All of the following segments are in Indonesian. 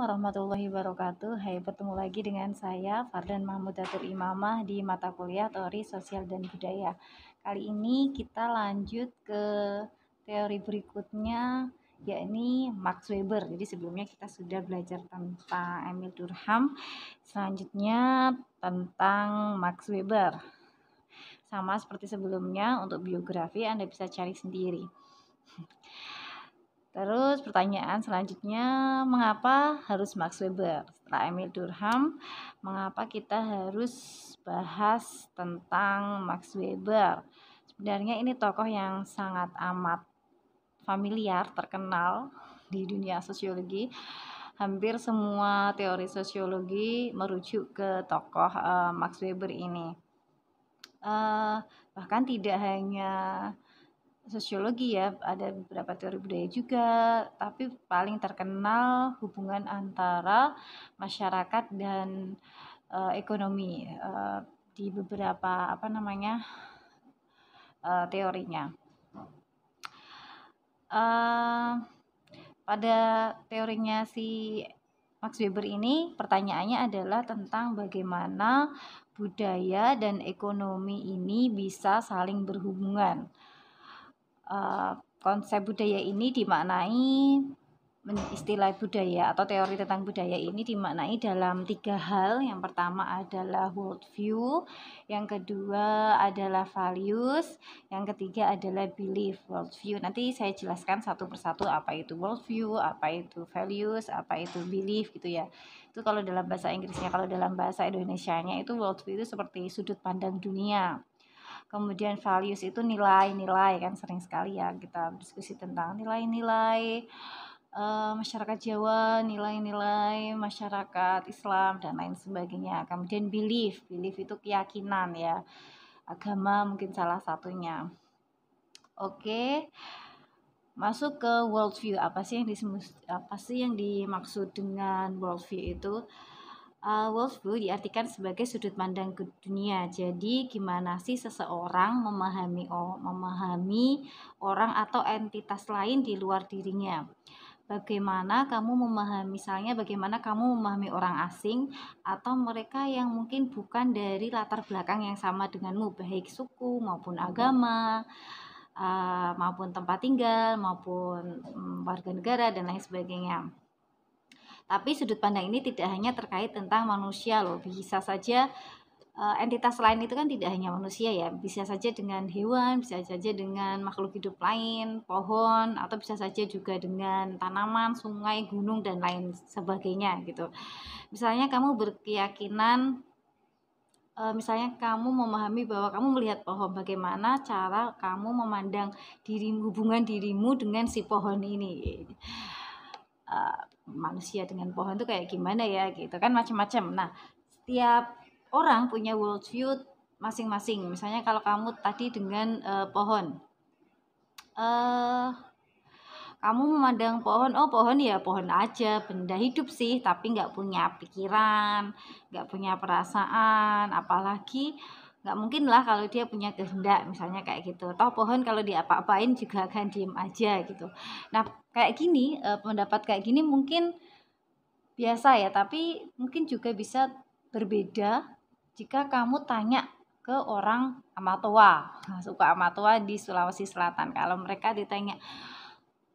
warahmatullahi wabarakatuh. Hai, bertemu lagi dengan saya Fardan Mahmudatur Imamah di mata kuliah Teori Sosial dan Budaya. Kali ini kita lanjut ke teori berikutnya, yakni Max Weber. Jadi sebelumnya kita sudah belajar tentang Emil Durkheim, selanjutnya tentang Max Weber. Sama seperti sebelumnya, untuk biografi Anda bisa cari sendiri. Terus pertanyaan selanjutnya, mengapa harus Max Weber? Setelah Emil Durkheim, mengapa kita harus bahas tentang Max Weber? Sebenarnya ini tokoh yang sangat amat familiar, terkenal di dunia sosiologi. Hampir semua teori sosiologi merujuk ke tokoh Max Weber ini. Bahkan tidak hanya sosiologi ya, ada beberapa teori budaya juga, tapi paling terkenal hubungan antara masyarakat dan ekonomi di beberapa teorinya. Pada teorinya si Max Weber ini, pertanyaannya adalah tentang bagaimana budaya dan ekonomi ini bisa saling berhubungan. Konsep budaya ini dimaknai, istilah budaya atau teori tentang budaya ini dimaknai dalam 3 hal. Yang pertama adalah worldview, yang kedua adalah values, yang ketiga adalah belief. Worldview, nanti saya jelaskan satu persatu apa itu worldview, apa itu values, apa itu belief gitu ya. Itu kalau dalam bahasa Inggrisnya. Kalau dalam bahasa Indonesianya itu worldview itu seperti sudut pandang dunia. Kemudian values itu nilai-nilai, kan sering sekali ya kita diskusi tentang nilai-nilai masyarakat Jawa, nilai-nilai masyarakat Islam dan lain sebagainya. Kemudian belief itu keyakinan ya, agama mungkin salah satunya. Oke, masuk ke worldview. Apa sih yang dimaksud dengan worldview itu? Worldview diartikan sebagai sudut pandang ke dunia. Jadi gimana sih seseorang memahami orang atau entitas lain di luar dirinya. Bagaimana kamu memahami orang asing atau mereka yang mungkin bukan dari latar belakang yang sama denganmu, baik suku maupun agama, maupun tempat tinggal, maupun warga negara dan lain sebagainya. Tapi sudut pandang ini tidak hanya terkait tentang manusia loh, bisa saja entitas lain itu kan tidak hanya manusia ya, bisa saja dengan hewan, bisa saja dengan makhluk hidup lain, pohon, atau bisa saja juga dengan tanaman, sungai, gunung, dan lain sebagainya gitu. Misalnya kamu berkeyakinan, misalnya kamu memahami bahwa kamu melihat pohon, bagaimana cara kamu memandang hubungan dirimu dengan si pohon ini. Manusia dengan pohon itu kayak gimana ya gitu kan, macam-macam. Nah, setiap orang punya worldview masing-masing. Misalnya kalau kamu tadi dengan pohon, kamu memandang pohon, oh pohon ya pohon aja, benda hidup sih, tapi nggak punya pikiran, nggak punya perasaan, apalagi nggak mungkin lah kalau dia punya kehendak, misalnya kayak gitu. Toh pohon kalau diapa-apain juga akan diem aja gitu. Nah, kayak gini, pendapat kayak gini mungkin biasa ya, tapi mungkin juga bisa berbeda jika kamu tanya ke orang Amatoa, suku Amatoa di Sulawesi Selatan. Kalau mereka ditanya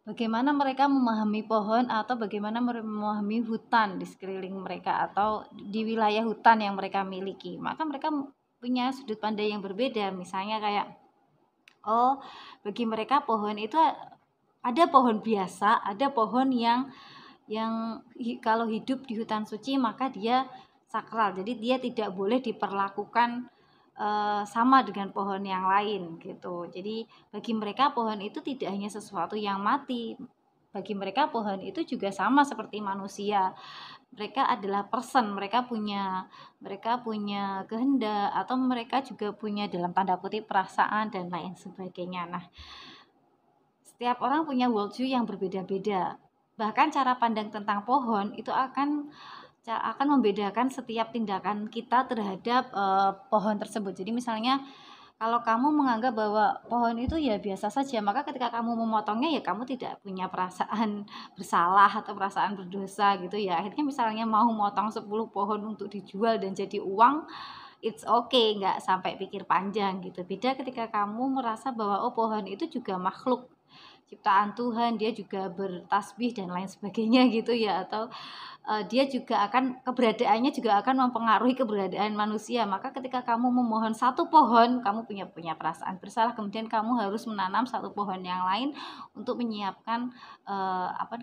bagaimana mereka memahami pohon atau bagaimana memahami hutan di sekeliling mereka atau di wilayah hutan yang mereka miliki, maka mereka punya sudut pandang yang berbeda. Misalnya kayak, oh bagi mereka pohon itu ada pohon biasa, ada pohon yang kalau hidup di hutan suci maka dia sakral, jadi dia tidak boleh diperlakukan sama dengan pohon yang lain gitu. Jadi bagi mereka pohon itu tidak hanya sesuatu yang mati, bagi mereka pohon itu juga sama seperti manusia. Mereka adalah person, mereka punya kehendak, atau mereka juga punya dalam tanda kutip perasaan dan lain sebagainya. Nah, setiap orang punya worldview yang berbeda-beda. Bahkan cara pandang tentang pohon itu akan membedakan setiap tindakan kita terhadap pohon tersebut. Jadi misalnya Kalau kamu menganggap bahwa pohon itu ya biasa saja, maka ketika kamu memotongnya ya kamu tidak punya perasaan bersalah atau perasaan berdosa gitu ya. Akhirnya misalnya mau motong 10 pohon untuk dijual dan jadi uang, it's okay, nggak sampai pikir panjang gitu. Beda ketika kamu merasa bahwa oh pohon itu juga makhluk ciptaan Tuhan, dia juga bertasbih dan lain sebagainya gitu ya, atau dia juga akan keberadaannya juga akan mempengaruhi keberadaan manusia. Maka ketika kamu memohon satu pohon, kamu punya perasaan bersalah, kemudian kamu harus menanam satu pohon yang lain untuk menyiapkan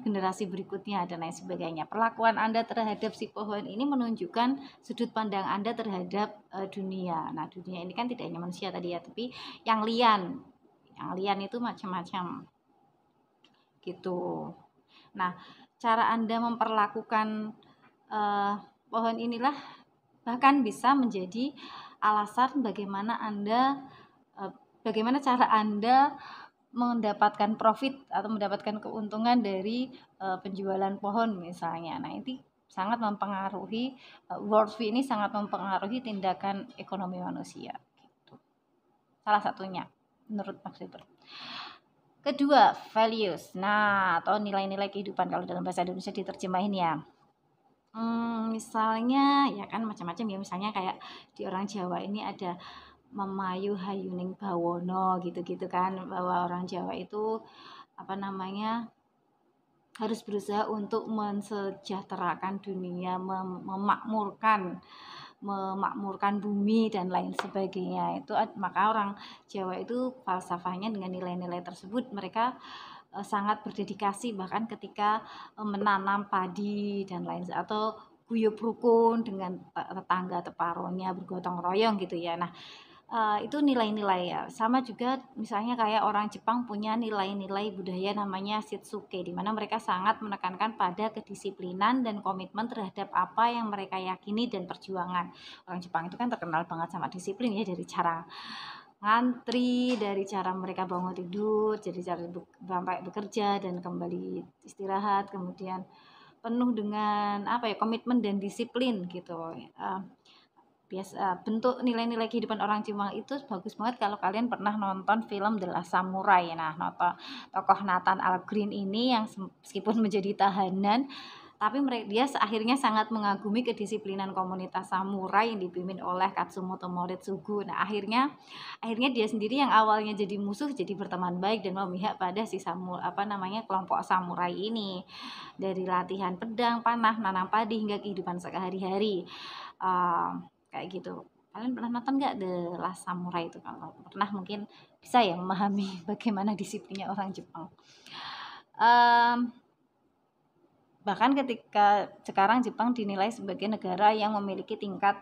generasi berikutnya dan lain sebagainya. Perlakuan Anda terhadap si pohon ini menunjukkan sudut pandang Anda terhadap dunia. Nah, dunia ini kan tidak hanya manusia tadi ya, tapi yang lian. Yang lian itu macam-macam gitu. Nah, cara Anda memperlakukan pohon inilah bahkan bisa menjadi alasan bagaimana cara Anda mendapatkan profit atau mendapatkan keuntungan dari penjualan pohon misalnya. Nah, ini sangat mempengaruhi worldview ini sangat mempengaruhi tindakan ekonomi manusia gitu. Salah satunya menurut Max Weber. Kedua, values. Nah, atau nilai-nilai kehidupan kalau dalam bahasa Indonesia diterjemahin ya. Misalnya ya kan macam-macam ya, misalnya kayak di orang Jawa ini ada memayu hayuning bawono gitu-gitu kan, bahwa orang Jawa itu harus berusaha untuk mensejahterakan dunia, memakmurkan bumi dan lain sebagainya. Maka orang Jawa itu falsafahnya dengan nilai-nilai tersebut mereka sangat berdedikasi, bahkan ketika menanam padi dan lain atau guyub rukun dengan tetangga teparonya, bergotong royong gitu ya. Nah, itu nilai-nilai ya. Sama juga misalnya kayak orang Jepang punya nilai-nilai budaya namanya Shitsuke, di mana mereka sangat menekankan pada kedisiplinan dan komitmen terhadap apa yang mereka yakini dan perjuangan. Orang Jepang itu kan terkenal banget sama disiplin ya, dari cara ngantri, dari cara mereka bangun tidur, jadi cara sampai bekerja dan kembali istirahat, kemudian penuh dengan komitmen dan disiplin gitu. Bentuk nilai-nilai kehidupan orang Jepang itu bagus banget kalau kalian pernah nonton film The Last Samurai. Nah, tokoh Nathan Algren ini yang meskipun menjadi tahanan, tapi dia akhirnya sangat mengagumi kedisiplinan komunitas samurai yang dipimpin oleh Katsumoto Moritsugu. Nah, akhirnya dia sendiri yang awalnya jadi musuh jadi berteman baik dan memihak pada si kelompok samurai ini. Dari latihan pedang, panah, nanam padi hingga kehidupan sehari-hari. Kayak gitu. Kalian pernah nonton nggak The Last Samurai itu? Kalau pernah mungkin bisa ya memahami bagaimana disiplinnya orang Jepang. Bahkan ketika sekarang Jepang dinilai sebagai negara yang memiliki tingkat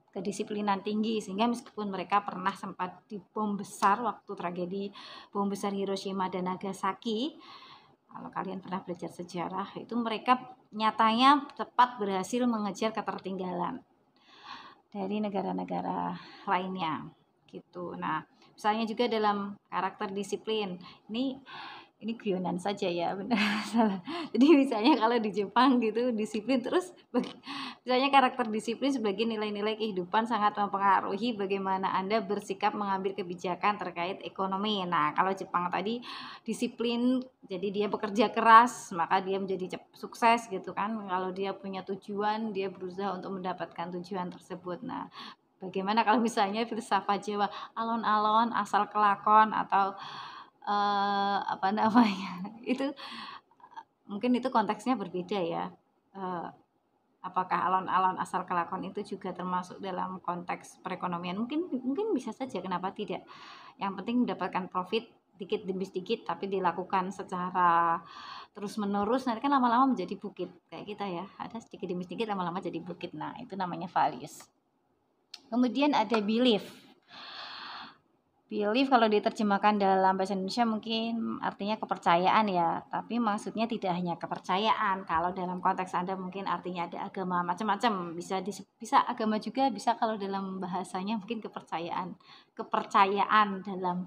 kedisiplinan tinggi, sehingga meskipun mereka pernah sempat dibom besar waktu tragedi bom besar Hiroshima dan Nagasaki, kalau kalian pernah belajar sejarah, itu mereka nyatanya tepat berhasil mengejar ketertinggalan dari negara-negara lainnya gitu. Nah, misalnya juga dalam karakter disiplin, ini guyonan saja ya, benar salah. Jadi misalnya kalau di Jepang gitu disiplin terus, misalnya karakter disiplin sebagai nilai-nilai kehidupan sangat mempengaruhi bagaimana Anda bersikap mengambil kebijakan terkait ekonomi. Nah, kalau Jepang tadi disiplin, jadi dia bekerja keras, maka dia menjadi sukses gitu kan. Kalau dia punya tujuan, dia berusaha untuk mendapatkan tujuan tersebut. Nah, bagaimana kalau misalnya filsafat Jawa alon-alon asal kelakon atau itu mungkin itu konteksnya berbeda ya. Apakah alon-alon asal kelakon itu juga termasuk dalam konteks perekonomian? Mungkin bisa saja, kenapa tidak? Yang penting mendapatkan profit sedikit demi sedikit, tapi dilakukan secara terus menerus, nanti kan lama-lama menjadi bukit kayak kita ya, ada sedikit demi sedikit lama-lama jadi bukit. Nah, itu namanya values. Kemudian ada belief kalau diterjemahkan dalam bahasa Indonesia mungkin artinya kepercayaan ya, tapi maksudnya tidak hanya kepercayaan. Kalau dalam konteks Anda mungkin artinya ada agama macam-macam, bisa agama juga, bisa kalau dalam bahasanya mungkin kepercayaan dalam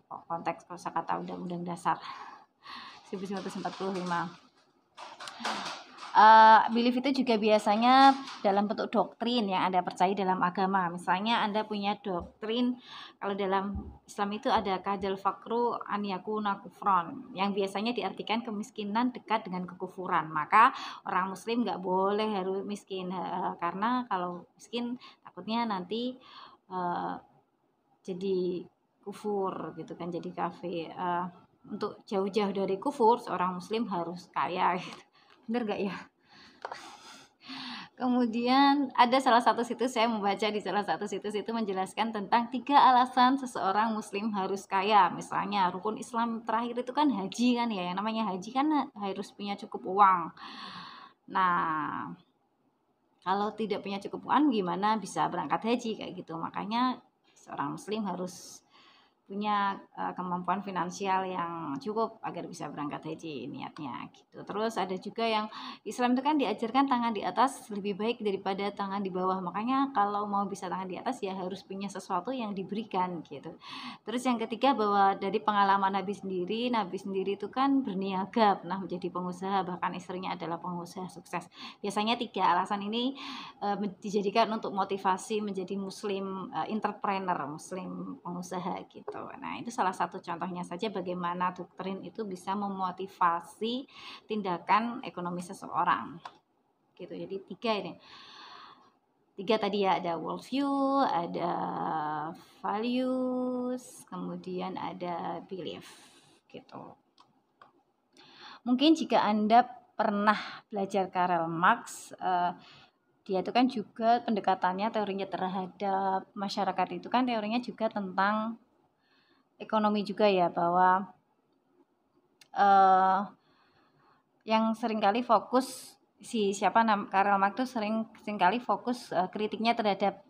konteks kosakata Undang-Undang Dasar 1945. Belief itu juga biasanya dalam bentuk doktrin yang Anda percaya dalam agama. Misalnya Anda punya doktrin, kalau dalam Islam itu ada kadal fakru an yakuna kufron, yang biasanya diartikan kemiskinan dekat dengan kekufuran. Maka orang muslim nggak boleh harus miskin, karena kalau miskin takutnya nanti jadi kufur gitu kan, jadi kafir. Untuk jauh-jauh dari kufur, seorang muslim harus kaya gitu. Bener gak ya? Kemudian ada salah satu situs, saya membaca di salah satu situs itu menjelaskan tentang 3 alasan seseorang muslim harus kaya. Misalnya rukun Islam terakhir itu kan haji kan ya, yang namanya haji kan harus punya cukup uang. Nah, kalau tidak punya cukup uang gimana bisa berangkat haji kayak gitu. Makanya seorang muslim harus punya kemampuan finansial yang cukup agar bisa berangkat haji niatnya gitu. Terus ada juga yang Islam itu kan diajarkan tangan di atas lebih baik daripada tangan di bawah. Makanya kalau mau bisa tangan di atas ya harus punya sesuatu yang diberikan gitu. Terus yang ketiga, bahwa dari pengalaman Nabi sendiri itu kan berniaga, pernah menjadi pengusaha, bahkan istrinya adalah pengusaha sukses. Biasanya 3 alasan ini dijadikan untuk motivasi menjadi muslim entrepreneur, muslim pengusaha gitu. Nah, itu salah satu contohnya saja bagaimana doktrin itu bisa memotivasi tindakan ekonomi seseorang. Gitu. Jadi 3 ini. 3 tadi ya, ada worldview, ada values, kemudian ada belief gitu. Mungkin jika Anda pernah belajar Karl Marx, dia itu kan juga pendekatannya teorinya terhadap masyarakat itu kan teorinya juga tentang ekonomi juga ya, bahwa yang seringkali fokus Karl Marx itu seringkali fokus kritiknya terhadap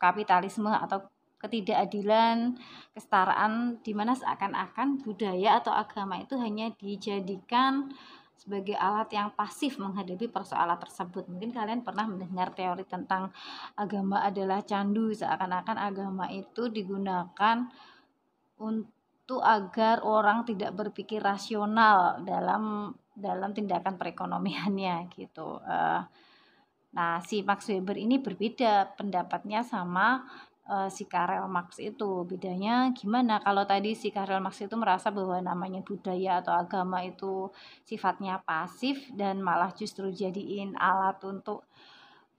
kapitalisme atau ketidakadilan, kesetaraan, di mana seakan-akan budaya atau agama itu hanya dijadikan sebagai alat yang pasif menghadapi persoalan tersebut. Mungkin kalian pernah mendengar teori tentang agama adalah candu, seakan-akan agama itu digunakan untuk agar orang tidak berpikir rasional dalam tindakan perekonomiannya gitu. Nah, si Max Weber ini berbeda pendapatnya sama si Karl Marx itu. Bedanya gimana? Kalau tadi si Karl Marx itu merasa bahwa namanya budaya atau agama itu sifatnya pasif dan malah justru jadiin alat untuk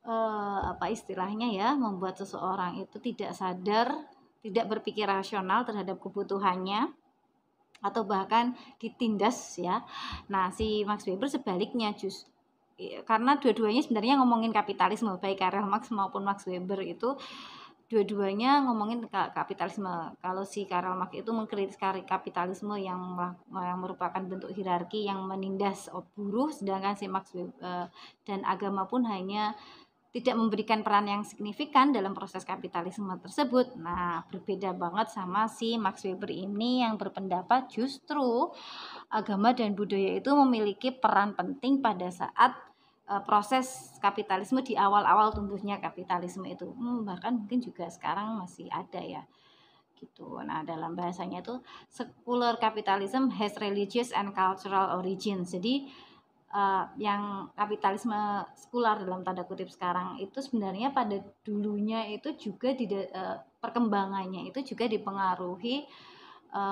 apa istilahnya ya, membuat seseorang itu tidak sadar, tidak berpikir rasional terhadap kebutuhannya atau bahkan ditindas ya. Nah, si Max Weber sebaliknya karena dua-duanya sebenarnya ngomongin kapitalisme, baik Karl Marx maupun Max Weber itu dua-duanya ngomongin kapitalisme. Kalau si Karl Marx itu mengkritik kapitalisme yang merupakan bentuk hierarki yang menindas buruh, sedangkan si Max Weber dan agama pun hanya tidak memberikan peran yang signifikan dalam proses kapitalisme tersebut. Nah, berbeda banget sama si Max Weber ini yang berpendapat justru agama dan budaya itu memiliki peran penting pada saat proses kapitalisme di awal-awal tumbuhnya kapitalisme itu. Bahkan mungkin juga sekarang masih ada ya gitu. Nah, dalam bahasanya itu secular capitalism has religious and cultural origins. Jadi yang kapitalisme sekular dalam tanda kutip sekarang itu sebenarnya pada dulunya itu juga perkembangannya itu juga dipengaruhi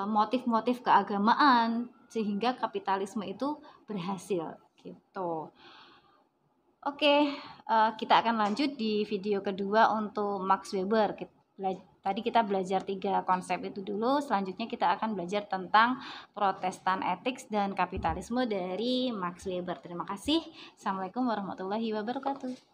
motif-motif keagamaan sehingga kapitalisme itu berhasil gitu. Oke, kita akan lanjut di video kedua untuk Max Weber. Tadi kita belajar 3 konsep itu dulu. Selanjutnya kita akan belajar tentang Protestan Ethics dan kapitalisme dari Max Weber. Terima kasih. Assalamualaikum warahmatullahi wabarakatuh.